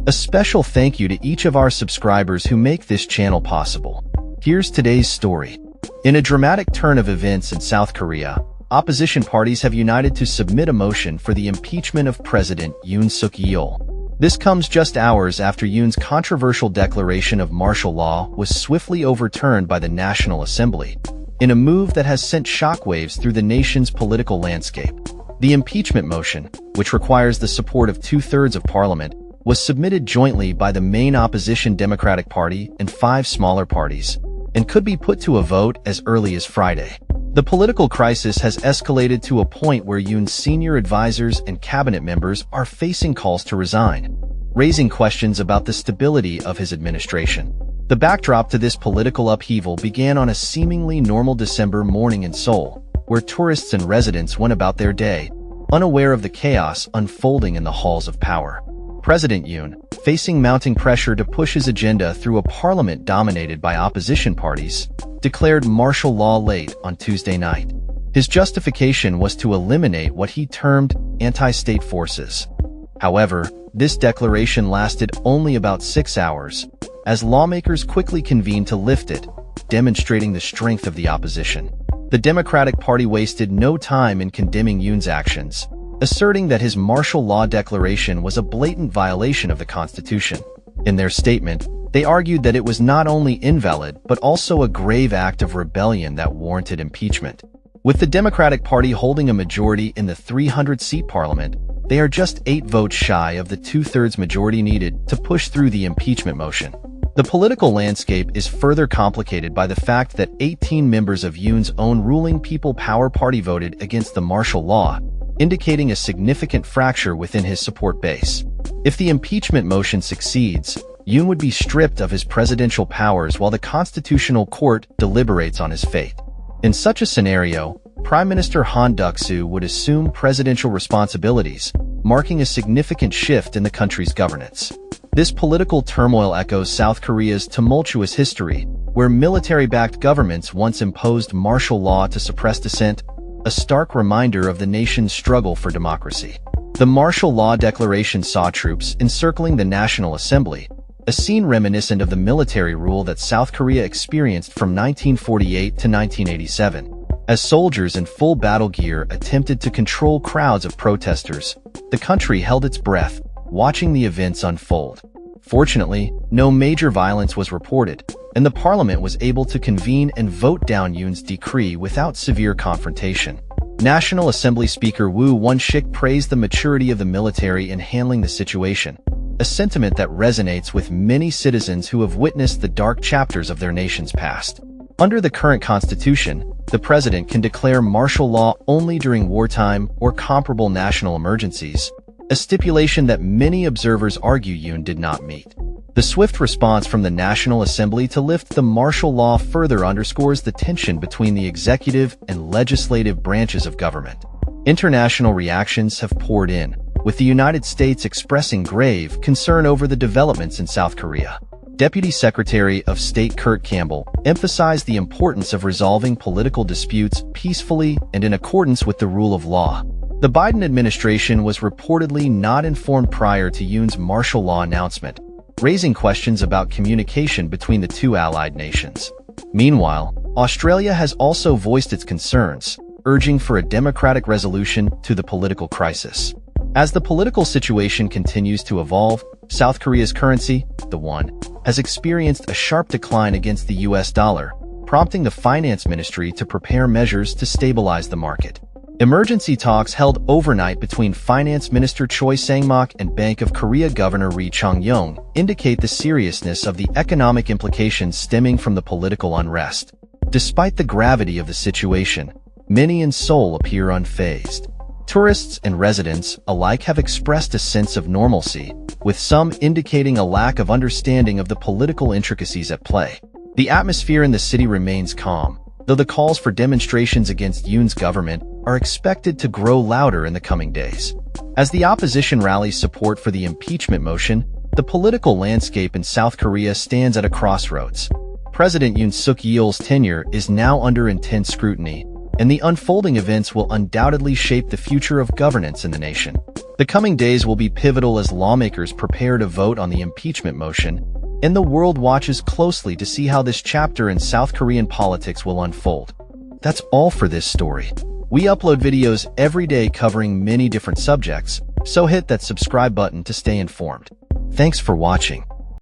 A special thank you to each of our subscribers who make this channel possible. Here's today's story. In a dramatic turn of events in South Korea, opposition parties have united to submit a motion for the impeachment of President Yoon Suk Yeol. This comes just hours after Yoon's controversial declaration of martial law was swiftly overturned by the National Assembly, in a move that has sent shockwaves through the nation's political landscape. The impeachment motion, which requires the support of 2/3 of parliament, was submitted jointly by the main opposition Democratic Party and 5 smaller parties, and could be put to a vote as early as Friday. The political crisis has escalated to a point where Yoon's senior advisors and cabinet members are facing calls to resign, raising questions about the stability of his administration. The backdrop to this political upheaval began on a seemingly normal December morning in Seoul, where tourists and residents went about their day, unaware of the chaos unfolding in the halls of power. President Yoon, facing mounting pressure to push his agenda through a parliament dominated by opposition parties, declared martial law late on Tuesday night. His justification was to eliminate what he termed anti-state forces. However, this declaration lasted only about 6 hours, as lawmakers quickly convened to lift it, demonstrating the strength of the opposition. The Democratic Party wasted no time in condemning Yoon's actions, asserting that his martial law declaration was a blatant violation of the Constitution. In their statement, they argued that it was not only invalid but also a grave act of rebellion that warranted impeachment. With the Democratic Party holding a majority in the 300-seat parliament, they are just 8 votes shy of the 2/3 majority needed to push through the impeachment motion. The political landscape is further complicated by the fact that 18 members of Yoon's own ruling People Power Party voted against the martial law, indicating a significant fracture within his support base. If the impeachment motion succeeds, Yoon would be stripped of his presidential powers while the Constitutional Court deliberates on his fate. In such a scenario, Prime Minister Han Duck-soo would assume presidential responsibilities, marking a significant shift in the country's governance. This political turmoil echoes South Korea's tumultuous history, where military-backed governments once imposed martial law to suppress dissent, a stark reminder of the nation's struggle for democracy. The martial law declaration saw troops encircling the National Assembly, a scene reminiscent of the military rule that South Korea experienced from 1948 to 1987. As soldiers in full battle gear attempted to control crowds of protesters, the country held its breath, watching the events unfold. Fortunately, no major violence was reported, and the parliament was able to convene and vote down Yoon's decree without severe confrontation. National Assembly Speaker Woo Won-shik praised the maturity of the military in handling the situation, a sentiment that resonates with many citizens who have witnessed the dark chapters of their nation's past. Under the current constitution, the president can declare martial law only during wartime or comparable national emergencies, a stipulation that many observers argue Yoon did not meet. The swift response from the National Assembly to lift the martial law further underscores the tension between the executive and legislative branches of government. International reactions have poured in, with the United States expressing grave concern over the developments in South Korea. Deputy Secretary of State Kurt Campbell emphasized the importance of resolving political disputes peacefully and in accordance with the rule of law. The Biden administration was reportedly not informed prior to Yoon's martial law announcement, raising questions about communication between the 2 allied nations. Meanwhile, Australia has also voiced its concerns, urging for a democratic resolution to the political crisis. As the political situation continues to evolve, South Korea's currency, the won, has experienced a sharp decline against the US dollar, prompting the finance ministry to prepare measures to stabilize the market. Emergency talks held overnight between Finance Minister Choi Sang-mok and Bank of Korea Governor Ri Chong-yong indicate the seriousness of the economic implications stemming from the political unrest. Despite the gravity of the situation, many in Seoul appear unfazed. Tourists and residents alike have expressed a sense of normalcy, with some indicating a lack of understanding of the political intricacies at play. The atmosphere in the city remains calm, though the calls for demonstrations against Yoon's government are expected to grow louder in the coming days. As the opposition rallies support for the impeachment motion, the political landscape in South Korea stands at a crossroads. President Yoon Suk Yeol's tenure is now under intense scrutiny, and the unfolding events will undoubtedly shape the future of governance in the nation. The coming days will be pivotal as lawmakers prepare to vote on the impeachment motion, and the world watches closely to see how this chapter in South Korean politics will unfold. That's all for this story. We upload videos every day covering many different subjects, so hit that subscribe button to stay informed. Thanks for watching.